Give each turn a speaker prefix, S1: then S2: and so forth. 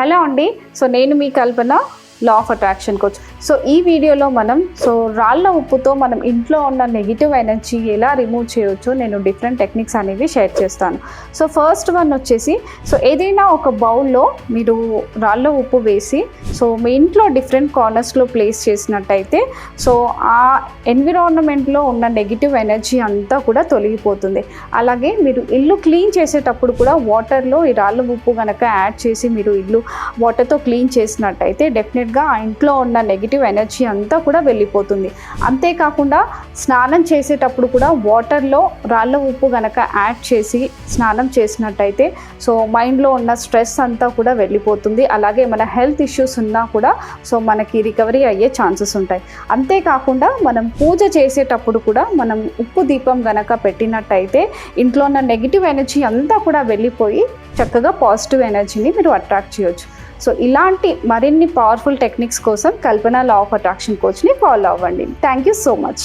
S1: Hello అండి. So నేను మీ Kalpana, law of attraction coach. So ఈ వీడియోలో మనం రాళ్ళ ఉప్పుతో మనం ఇంట్లో ఉన్న నెగిటివ్ ఎనర్జీ ఎలా రిమూవ్ చేయవచ్చో నేను డిఫరెంట్ టెక్నిక్స్ అనేవి షేర్ చేస్తాను. సో ఫస్ట్ వన్ వచ్చేసి, ఏదైనా ఒక బౌల్లో మీరు రాళ్ళ ఉప్పు వేసి మీ ఇంట్లో డిఫరెంట్ కార్నర్స్లో ప్లేస్ చేసినట్టయితే ఆ ఎన్విరాన్మెంట్లో ఉన్న నెగిటివ్ ఎనర్జీ అంతా కూడా తొలగిపోతుంది. అలాగే మీరు ఇల్లు క్లీన్ చేసేటప్పుడు కూడా వాటర్లో ఈ రాళ్ళ ఉప్పు కనుక యాడ్ చేసి మీరు ఇల్లు వాటర్తో క్లీన్ చేసినట్టయితే డెఫినెట్గా ఆ ఇంట్లో ఉన్న నెగిటివ్ ఎనర్జీ అంతా కూడా వెళ్ళిపోతుంది. అంతేకాకుండా స్నానం చేసేటప్పుడు కూడా వాటర్లో రాళ్ళ ఉప్పు కనుక యాడ్ చేసి స్నానం చేసినట్టయితే మైండ్లో ఉన్న స్ట్రెస్ అంతా కూడా వెళ్ళిపోతుంది. అలాగే మన హెల్త్ ఇష్యూస్ ఉన్నా కూడా మనకి రికవరీ అయ్యే ఛాన్సెస్ ఉంటాయి. అంతేకాకుండా మనం పూజ చేసేటప్పుడు కూడా మనం ఉప్పు దీపం కనుక పెట్టినట్టయితే ఇంట్లో ఉన్న నెగిటివ్ ఎనర్జీ అంతా కూడా వెళ్ళిపోయి చక్కగా పాజిటివ్ ఎనర్జీని మీరు అట్రాక్ట్ చేయొచ్చు. ఇలాంటి మరిన్ని పవర్ఫుల్ టెక్నిక్స్ కోసం కల్పన లా ఆఫ్ అట్రాక్షన్ కోచ్ని ఫాలో అవ్వండి. Thank you so much.